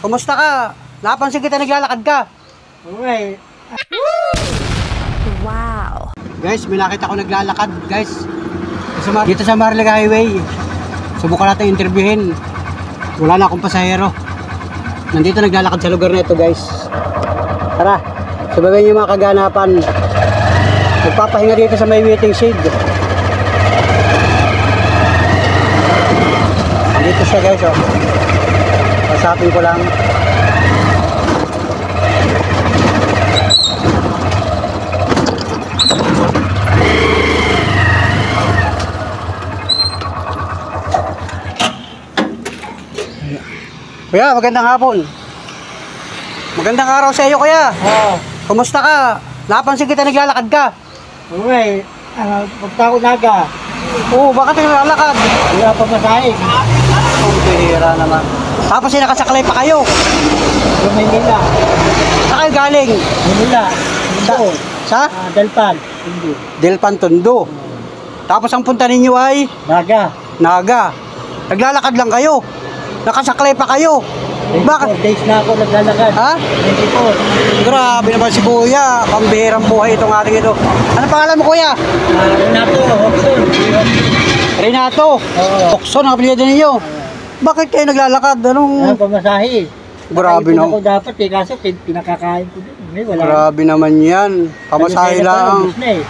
Kumusta ka? Napansin kita naglalakad ka. Okay. Wow. Guys, may nakita ko naglalakad, guys. Dito sa Marliga Highway. Subukan natin interviewin. Wala na akong pasahero. Nandito naglalakad sa lugar na ito, guys. Tara, sabayin niyo mga kaganapan. Nagpapahinga dito sa may waiting shed. Dito siya, guys, oh. Pasapin ko lang. Kuya, magandang hapon. Magandang araw sa iyo, kuya. Oo. Kumusta ka? Napansin kita naglalakad ka. Okay. Pagka ko naga, Oo, bakit naglalakad? wala pa masahin. Ang bihira naman. Tapos nakasaklay pa kayo. Sa Maynila. Saan kayo galing? Maynila. Mundo. Sa Dalpan. Hindi. Delpan Tondo. Tapos ang punta ninyo ay Naga. Naga. Naglalakad lang kayo. Nakasaklay pa kayo. 24 Bakit? days na ako naglalakad. Ha? 24. Grabe naman si kuya. Pambihirang buhay itong ating ito. Ano pangalan mo, kuya? Renato, Hobson. Renato. Oo. Okson ang apelyido ninyo. Bakit kayo naglalakad? Anong... Pamasahe. Grabe Nakaipon naman. ako dapat eh, kaso pinakakain ko din. May wala. Grabe naman yan. Pamasahe lang. Ubus na eh.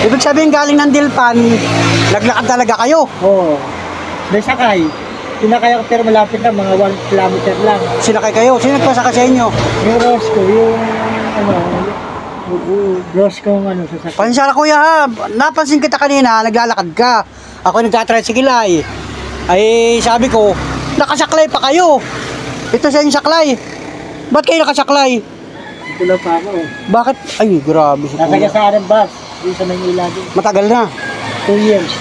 Ibig sabihin galing ng Delpan, naglakad talaga kayo. Oo. May sakay. Pinakaya ko pero malapit na, mga 1 kilometer lang. Sinakay kayo. Sino nagpasaka sa inyo? Yung Rosco, yung ano, Rosco ano, sasakyan. Pansya na kuya ha. Napansin kita kanina, naglalakad ka. Ako nagtatricycle ay sabi ko, nakasaklay pa kayo. Ito sa inyong saklay. Ba't kayo nakasaklay? Ito lang pa ako. Bakit? Ay, grabe si Nasa kuya. Gasaran bus, dito sa Maynila din. Matagal na. 2 years.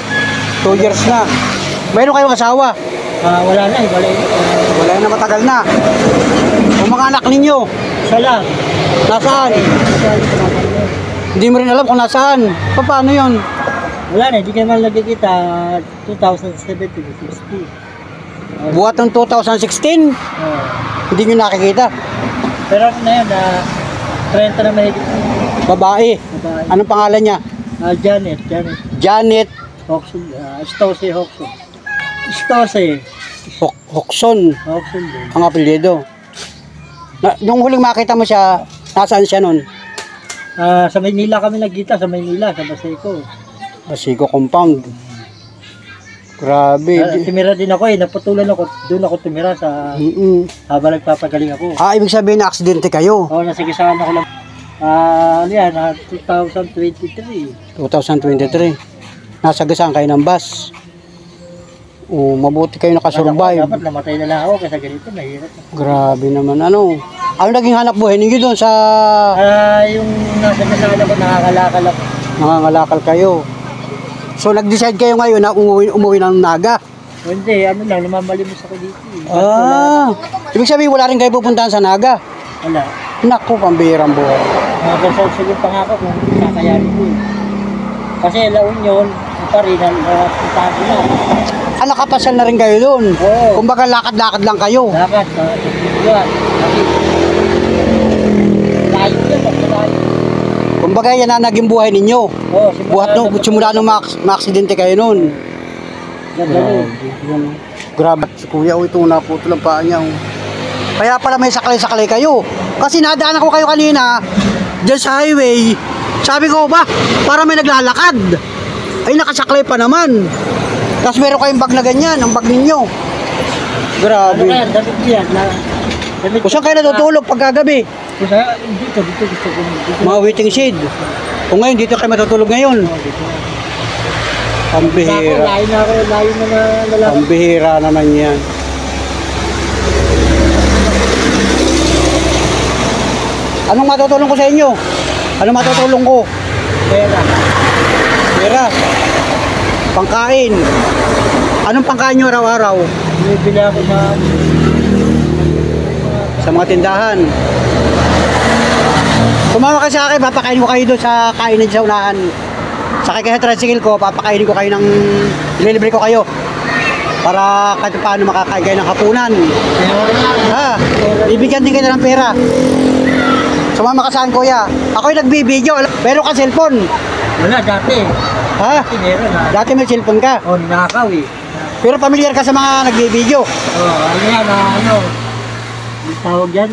2 years na. Mayroon kayong asawa? Wala na eh, wala yun. Wala na, matagal na. Ang mga anak ninyo, Isa lang. nasaan? Isa lang tumatanda. Hindi mo rin alam kung nasaan. Paano yun? Wala na, hindi ka naman nagkikita. 2017, 60. Buhat ng 2016, hindi nyo nakikita. Pero ano na yun, 30 na mahigit. Babae. Babae. Anong pangalan niya? Janet. Janet Hoxon, Stose Hoxon. Stose Hoxon, Hoxon din. ang apelyido. Nung huling makita mo siya, nasaan siya nun? Sa Maynila kami nagkita, sa Maynila, sa Baseco. Basico compound. Grabe. Tumira din ako eh, naputulan ako, doon ako tumira sa habang nagpapagaling ako. Ibig sabihin na aksidente kayo. Oo, nasigasahan ako lang. Ano yan, 2023. 2023. Nasagasaan kayo ng bus. Mabuti kayo nakasurvive. Dapat namatay na lang ako kasi ganito, mahirap. Grabe naman. Ano naging hanap buhay ninyo doon sa... Yung nasa kasana ko, nakakalakal ako. Nangangalakal kayo. So nag-decide kayo ngayon na umuwi ng Naga. Hindi, ano lang, namamalimos ako dito. Ibig sabihin wala rin kayo pupuntahan sa Naga. Wala. Naku, pambihirang buhay. Nakasalsalim pa nga ako kung kakayanin ko eh. Kasi laon yun, pa rin, puntahan ko na. Nakapasal na rin kayo doon. Oo. Kumbaga lakad-lakad lang kayo. Lakad, yan. Layo yan, layo. Kumbaga yan ang naging buhay ninyo. Oo, Buhat nung simula nung ma-aksidente kayo noon. Gano'n. Grabe si kuya, ito naputol ang paa niya. Kaya pala may saklay-saklay kayo. Kasi nadaan ako kayo kanina dyan sa highway. Sabi ko ba, para may naglalakad. Ay nakasaklay pa naman. Tapos meron kayong bag na ganyan, ang bag ninyo. Grabe. Ano kaya, damit yan. Kung saan kayo natutulog pagkagabi? Dito gusto ko. Mga waiting shed. Kung ngayon, dito kayo matutulog ngayon. Pambihira. Layo na lalaki. Pambihira naman yan. Anong matutulong ko sa inyo? Anong matutulong ko? Pera. Pera. Pangkain. Anong pangkain nyo araw-araw? Bibili ako Sa mga tindahan. Tumama ka sa akin, papakain ko kayo doon sa kainan sa unahan. Sakay kayo sa tricycle ko, papakainin ko kayo ng ililibre ko kayo. Para kahit paano makakain kayo ng hapunan. Pero Ha? Bibigyan din kayo ng pera. Sumama ka saan, kuya? Ako'y nagbibideo. Pero ka cellphone. wala dati. Ha? Dati meron ha. Dati may cellphone ka. O, ninakaw eh. Pero familiar ka sa mga nagbibideo. Ano yan, ano. Yung tawag yan?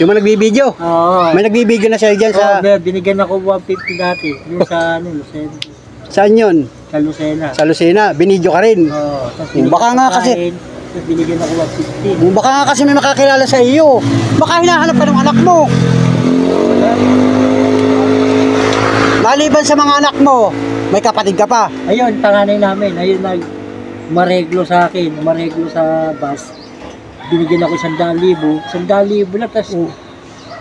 Yung mga nagbibideo. Oo. May nagbibideo na sa'yo dyan sa... Binigyan ako 150 dati. Yung sa, ano, Lucena. Saan yun? Sa Lucena. Sa Lucena. Binideo ka rin. Oo. Tapos Baka nga kasi- Tapos binigyan ako 150. Baka nga kasi may makakilala sa iyo. Baka hinahanap ka ng anak mo. Maliban sa mga anak mo, may kapatid ka pa. Ayun, panganay namin. Ayun, mareglo sa akin. Mareglo sa bus. Binigyan ako 100,000. 100,000 lang. Tapos,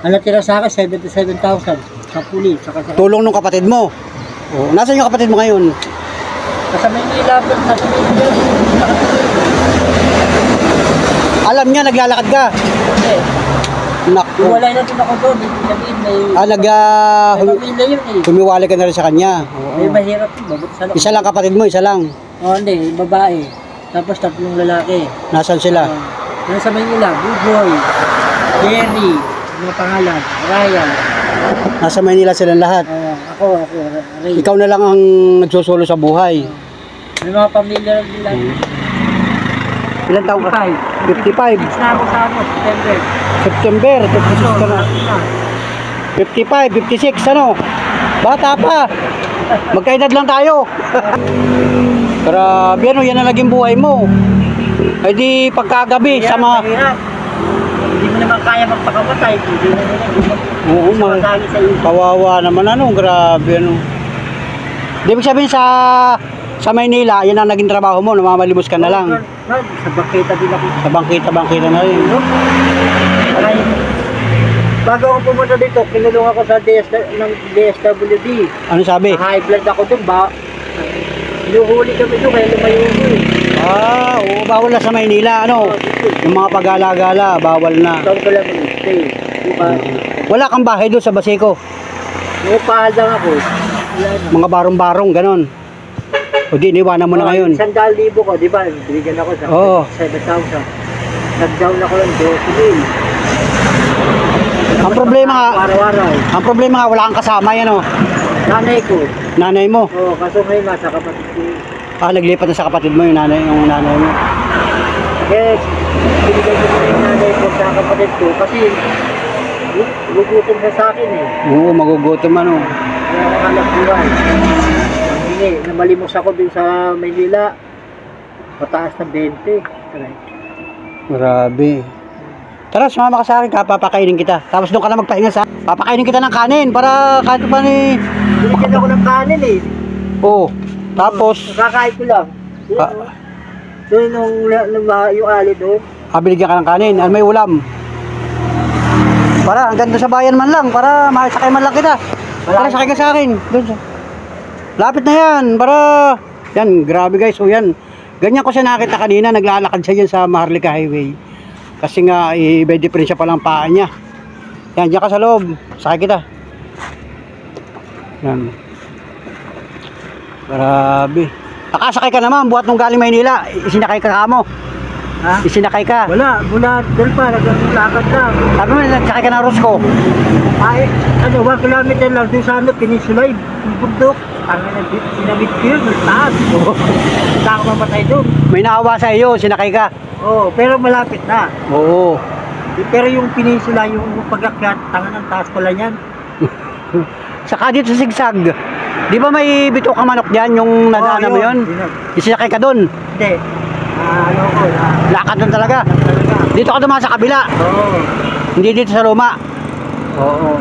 ang natira sa akin, 77,000. Sa pulis. Saka sa... Tulong ng kapatid mo. Oh, nasaan yung kapatid mo ngayon? Sa Manila, nasa Manila. Alam niya, naglalakad ka. Kasi, Naku. iwalay na din ako doon. Ibig sabihin, may... may pamilya yun eh. humiwalay ka na rin sa kanya. May Oo. mahirap yun. Mabuti sa Isa lang kapatid mo, isa lang. Oo, hindi. Babae. Tapos 3 lalaki. Nasaan sila? Nasa Manila, Buboy, Jerry, mga pangalan, Ryan. Nasa Manila silang lahat. Ako, Ray. Ikaw na lang ang nagsusulo sa buhay. May mga pamilya lang nila. Ilan taong ka? 55. Fix na ako sa ano, September. September, 56 ka na. 55, 56, ano? Bata pa. Magkaedad lang tayo. Grabe, ano, yan ang naging buhay mo. Ay di pagkagabi sa mga... Mahirap. Hindi mo naman kaya magpakamatay. Hindi mo naman. Oo, Sumasali sa iyo. kawawa naman, ano, grabe, ano. Di ibig sabihin sa Maynila, yan ang naging trabaho mo, namamalimos ka na lang. Sa bangkita din ako. Sa bangkita na rin. Ay, bago ako pumunta dito, kinulong ako sa ng DSWD. Ano sabi? High blood ako dun ba? Hinuhuli kami doon, kaya lumayo ko eh. Ah, oo, bawal na sa Maynila, ano. Yung mga pagala-gala, bawal na. Ikaw ko lang stay. Diba? Wala kang bahay doon sa Baseco. Nagpahal lang ako. Wala na. Mga barong-barong, ganon. O di, iniwanan mo na ngayon. 100,000 ko, di ba? Binigyan ako sa Oo. 7,000. Nag-down ako ng 12,000. Ang problema nga, Araw-araw. ang problema nga, wala kang kasama, yan o. Nanay ko. Nanay mo. Oo, kaso ngayon nasa kapatid ko. Ah, naglipat na sa kapatid mo yung nanay mo. Yes, binigay ko na yung nanay ko sa kapatid ko kasi gugutom na sa akin eh. Oo, magugutom, ano. Kaya ako anak buhay. Hindi, namalimos ako din sa Maynila. Mataas na 20. Grabe. Tara, sumama ka sa akin, papakainin kita. Tapos doon ka na magpahinga sa... Papakainin kita ng kanin para kahit pa ni... Binigyan ako ng kanin eh. Oo. Tapos, Kakain ko lang. Ah. Doon yung ali doon. binigyan ka ng kanin. Ano may ulam? Para, hanggang doon sa bayan man lang. Para makisakay man lang kita. Para sakay ka sa akin. Doon sa... Lapit na yan. Para... Yan, grabe guys. O yan. Ganyan ko siya nakita kanina. Naglalakad siya dyan sa Maharlika Highway. Kasi nga, iba diferensya pa lang paa niya. Yan, diyan ka sa loob. Sakay kita. Yan. Grabe. Nakasakay ka naman, buhat nung galing Maynila. Isinakay ka mo. Ha? Isinakay ka. Wala, mula doon pa, naglalakad lang. Sabi mo, nagsakay ka ng Rosco. Ay, 1 kilometer lang doon sa ano, Peninsula, yung bundok. Ang sinabit ko yun, taas. Hindi ako mamatay doon. May naawa sa iyo, sinakay ka. Oo, pero malapit na. Oo. Pero yung Peninsula, yung pag-akyat, tangan ng taas pala yan. Saka dito sa Sigsag. Di ba may bito ka manok dyan, yung nadaanan mo yun? Isinakay ka doon. Hindi. Ano ko, Lakad doon talaga. talaga. Dito ka dumaan sa kabila. Oo. Hindi dito sa luma. Oo.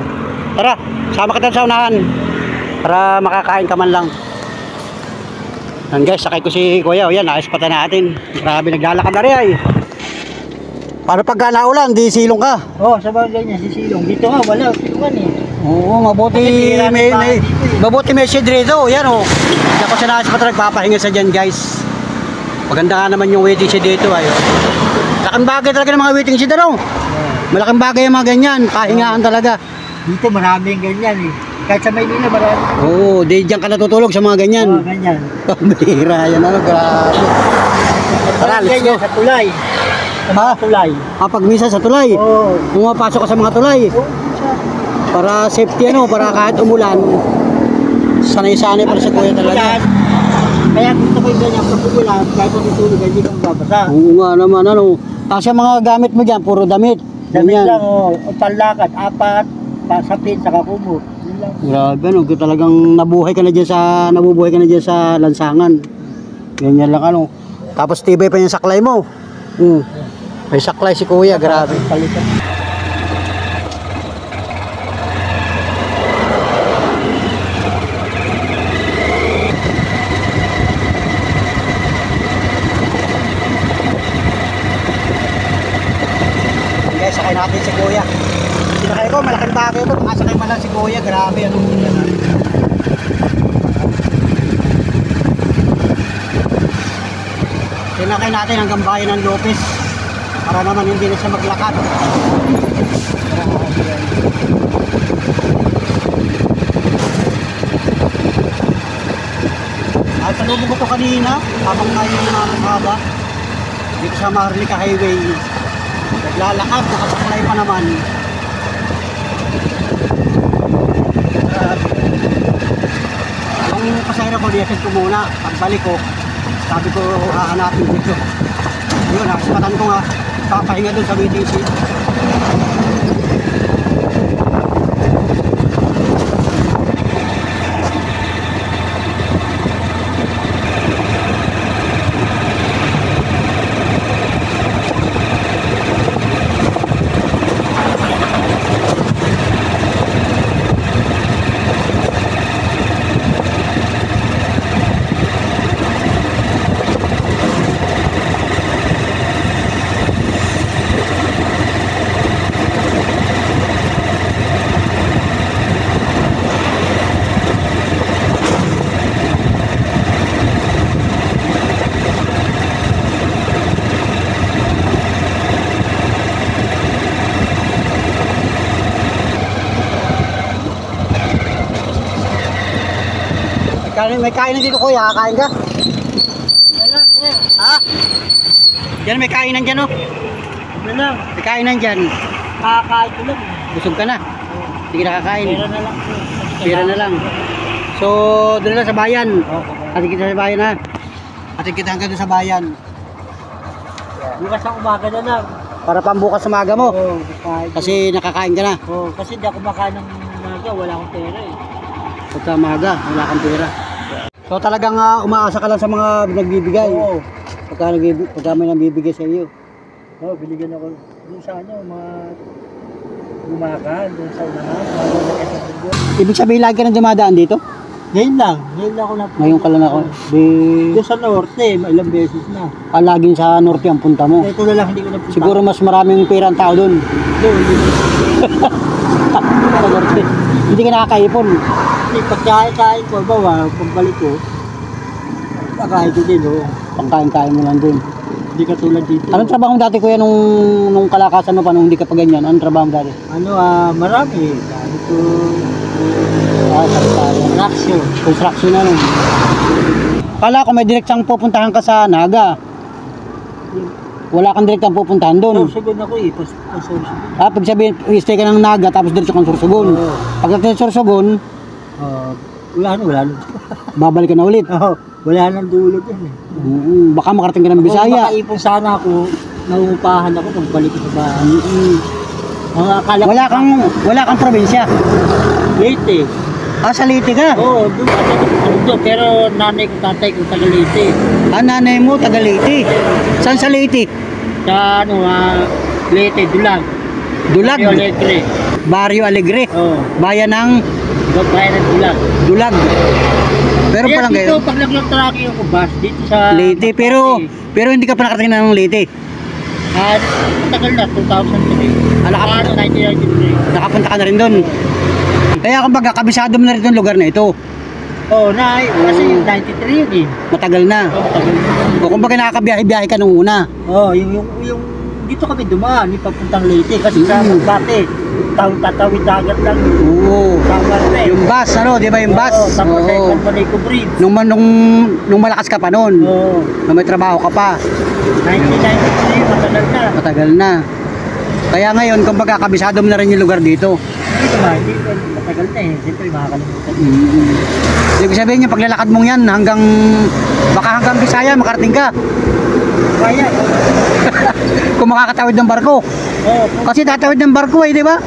Tara, sama kita sa unahan. Para makakain ka man lang. Yan guys, sakay ko si Kuya. O yan, naispatan natin. Grabe, naglalakad na rin ay. Paano pagka naulan, di silong ka? Oo, sa bagay niya, sisilong. Dito nga, wala. Silungan eh. Oo, mabuti may shade rito. Yan o. Yan ko sa naispatan, nagpapahinga sa dyan guys. Maganda nga naman yung waiting shed dito ay. Malaking bagay talaga ng mga waiting shed ano. Malaking bagay yung mga ganyan, pahingaan talaga. Dito maraming ganyan eh. Kahit sa Maynila marami. Oo, di dyan ka natutulog sa mga ganyan. Oo, ganyan. Bihira yan ano, grabe. Tara, let's go. Sa tulay. Sa mga Ha? tulay. Pag misa sa tulay. Oo. Pumapasok ka sa mga tulay. Para safety para kahit umulan. Sanay-sanay para sa kuya talaga. Kaya gusto ko yung ganyan, pag umulan, kahit matutulog, hindi ka mababasa. Oo nga naman, Kasi ang mga gamit mo dyan, puro damit. Damit Ganyan. lang, panlakad, 4, pasapin, saka kumo. Yun lang. Grabe, talagang nabubuhay ka na dyan sa lansangan. Ganyan lang, Tapos tibay pa yung saklay mo. May saklay si kuya, grabe. Palitan. Guys, sakay natin si kuya. Sinakay ko, malaking bagay ito. Makasakay pa lang si kuya, grabe, Sinakay natin hanggang bayan ng Lopez para naman hindi na siya maglakad. At salubog ko ito kanina habang tayo nakakaba dito sa Maharlika Highway. Naglalakad, nakasaklay pa naman. Yung pasahero ko, liyasin ko muna. Pagbalik ko, sabi ko hahanapin dito. Ayun, nakasipatan ko nga. Papahinga doon sa BTC. May kainan dito kuya, kakain ka? Ha? Diyan may kainan dyan May kainan dyan. Kakain ko lang. Busog ka na? Hindi ka nakakain. Pera na lang. Pera na lang. So, doon na sa bayan. Atin kita sa bayan ha. Atin kita hanggang doon sa bayan. Bukas ang umaga na lang. Para pambukas sa maga mo. Kakain. Kasi nakakain ka na. Kasi hindi ako makain ng umaga, wala akong pera eh. Pagka maga, wala kang pera. So talagang umaasa ka lang sa mga nagbibigay. Oo. Pagka may nagbibigay sa iyo. Binigyan ako dun sa mga gumakan, dun sa unahan. Ibig sabihin lagi ka nang dumadaan dito? Ngayon lang ako na. Ngayon ka lang ako. Doon sa norte, ilang beses na. Laging sa norte ang punta mo. Ito na lang, hindi ko napunta. Siguro mas maraming pera ang tao doon. Sa norte. Hindi ka nakakaipon. Pagkain ko, pagbalik ko, kakain ko din, Pangkain-kain mo lang doon. Hindi katulad dito. Anong trabaho mo dati kuya nung kalakasan mo pa nung hindi ka pa ganyan? Anong trabaho mo dati? Marami. Ito, Construction na nun. Kala ko may direktang pupuntahan ka sa Naga. Wala kang direktang pupuntahan doon. Sorsogon ako Sorsogon. Pag sabihin, stay ka ng Naga tapos diretso kang Sorsogon. Pagdating sa Sorsogon, wala na. babalik ka na ulit. Wala nang dulot yan eh. Baka makarating ka ng Bisaya. Kung makaipon sana ako, nangungupahan ako pagbalik ko sa bahay. Wala kang probinsya. Leyte. Sa Leyte ka? Oo, doon. Pero nanay ko, tatay ko, taga Leyte. Nanay mo, taga Leyte. Saan sa Leyte? Sa Leyte, Dulag. Dulag? Barrio Alegre. Barrio Alegre? Oo. Bayan ng? Bayan ng Dulag. Dulag. Pero parang dito, pag nag-tracking ako bus, dito sa Leyte, pero hindi ka pa nakarating na ng Leyte. Tagal na, 2003. 1993. Nakapunta ka na rin doon. Kaya kumbaga, kabisado mo na rin itong lugar na ito. Kasi 93 yun eh. Matagal na. Matagal na. O kumbaga nakakabiyahe-biyahe ka nung una. Yung dito kami dumaan, papuntang Leyte. Kasi sa Bate, tatawid dagat lang. Oo. Tama na eh. Yung bus, ano, di ba yung bus? Oo, tapos ay Panmanico Bridge. Nung malakas ka pa noon. Oo. Nung may trabaho ka pa. 1993, matagal na. Matagal na. Kaya ngayon, kumbaga, kabisado mo na rin yung lugar dito. Hindi ba, hindi ko matagal na eh. Siyempre, makakalimutan. Ibig sabihin yung paglalakad mong yan baka hanggang Bisaya makarating ka. Kaya. Kung makakatawid ng barko. Oo. Kasi tatawid ng barko di ba?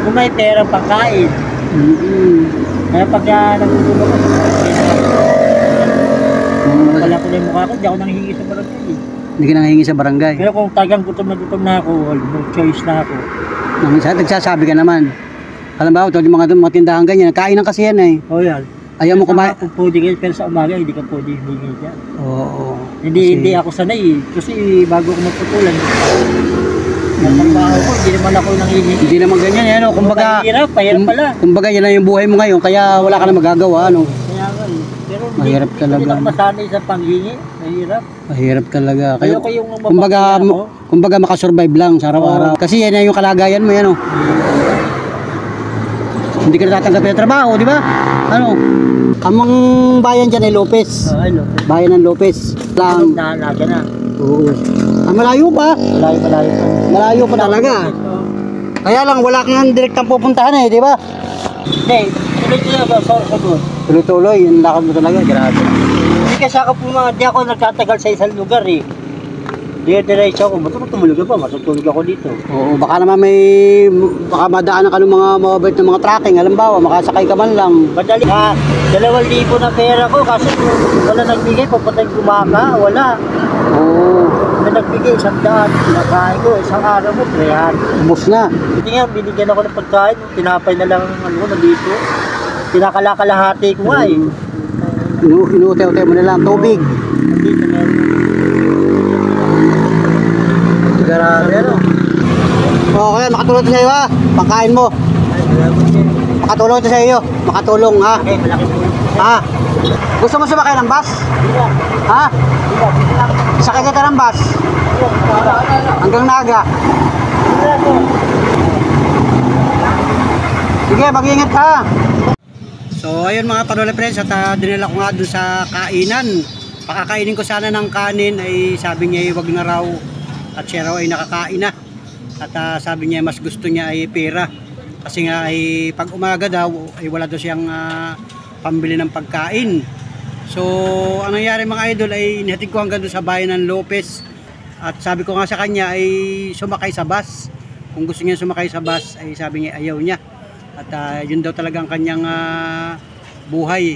Kung may pera pagkain. Kaya pagka nagtutulog ako, wala ko na yung mukha ko, hindi ako nanghihingi sa barangay eh. Hindi ka nangihingi sa barangay. Pero kung tagang gutom na ako, no choice na ako. Nagsasabi ka naman. Alam ba, ito yung mga tindahan ganyan, kainan kasi yan eh. O yan. Ayaw mo kumain. Kung pwede kayo, pero sa umaga, hindi ka pwede hihingi dyan. Oo. Hindi ako sanay eh. Kasi bago ko magputulan, nagtrabaho ko, hindi naman ako nanghihingi. Hindi naman ganyan eh, no? Kumbaga, pahirap pala. Kumbaga, yan na yung buhay mo ngayon, kaya wala ka na magagawa, ano? Kaya nga eh. Pero Mahirap talaga. Hindi ako masanay sa panghingi. Mahirap. Mahirap talaga. Ayoko yung kumbaga makasurvive lang sa araw-araw. Kasi yan na yung kalagayan mo, yan o. Hindi ka natatanggap yung trabaho, di ba? Ano? Amang bayan dyan ay Lopez. Ano? Bayan ng Lopez. Lang. Nalaga na. Oo. Malayo pa. Malayo pa. Malayo pa talaga. Kaya lang, wala kang direktang pupuntahan eh, di ba? Hindi. Tuloy-tuloy ba? Sagot. Tuloy-tuloy, yung lakad mo talaga, grabe. Hindi kasi di ako nagtatagal sa isang lugar eh. Diretso ako, matutulog ka pa, matutulog ako dito. Oo, baka naman baka madaanan ka ng mga mababait na mga tracking, halimbawa, makasakay ka man lang. Madali ha, 2,000 na pera ko kasi wala nagbigay, papunta yung gumaka, wala. Oo. Na nagbigay, 100, pinakain ko, isang araw mo, 300. Ubus na. Hindi nga, binigyan ako ng pagkain, tinapay na lang na dito. Pinakalahati ko nga eh. Inuute-ute mo na lang, tubig. Dito meron. Grabe, ano? Okay, makatulong ito sa iyo ha, pangkain mo. Makatulong ito sa iyo, makatulong ha. Okay, malaki po. Ha? Gusto mo sumakay ng bus? Ha? Sakay kita ng bus? Hanggang Naga. Sige, mag-iingat ka. So ayun mga Panole friends, at dinala ko nga doon sa kainan. Pakakainin ko sana ng kanin, ay sabi niya wag na raw. At siya raw ay nakakain na. At sabi niya mas gusto niya ay pera. Kasi nga ay pag umaga daw ay wala daw siyang pambili ng pagkain. So ang nangyari mga idol ay inihatid ko hanggang doon sa bayan ng Lopez. At sabi ko nga sa kanya ay sumakay sa bus. Kung gusto niya sumakay sa bus ay sabi niya ayaw niya. At yun daw talagang kanyang buhay,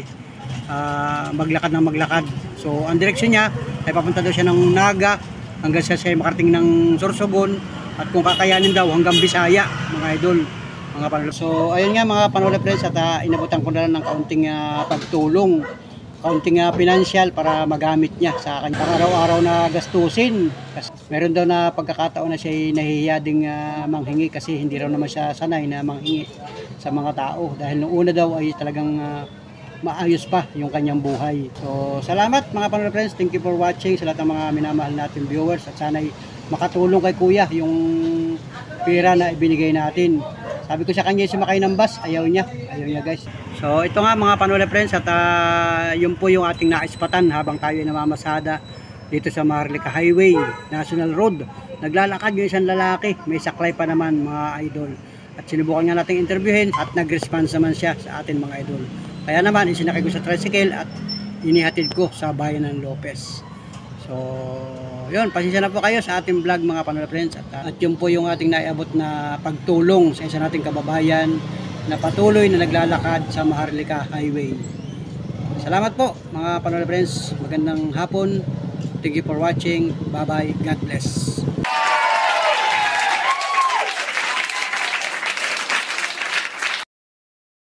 maglakad ng maglakad. So ang direksyon niya ay papunta daw siya ng Naga hanggang siya makarating ng Sorsogon, at kung kakayanin daw hanggang Bisaya mga idol, mga Panole. So ayun nga mga Panole friends, at inabutan ko na lang ng kaunting pagtulong, kaunting financial para magamit niya sa kanyang araw-araw na gastusin. Kasi meron daw na pagkakataon na siya nahihiya ding manghingi kasi hindi raw naman siya sanay na manghingi sa mga tao, dahil nung una daw ay talagang maayos pa yung kanyang buhay. So salamat mga Panole friends, thank you for watching sa lahat ng mga minamahal natin viewers, at sana'y makatulong kay kuya yung pera na ibinigay natin. Sabi ko sa kanya sumakay ng bus, ayaw niya guys. So ito nga mga Panole friends, at yun po yung ating naispatan habang tayo ay namamasada dito sa Maharlika Highway, National Road. Naglalakad yung isang lalaki, may saklay pa naman mga idol. At sinubukan nga nating interviewin at nag-response naman siya sa atin mga idol. Kaya naman isinakay ko sa tricycle at inihatid ko sa bayan ng Lopez. So yun, pasensya na po kayo sa ating vlog mga Panole friends, at yun po yung ating naiabot na pagtulong sa isa nating kababayan na patuloy na naglalakad sa Maharlika Highway. Salamat po mga Panole friends, magandang hapon, thank you for watching, bye bye, God bless.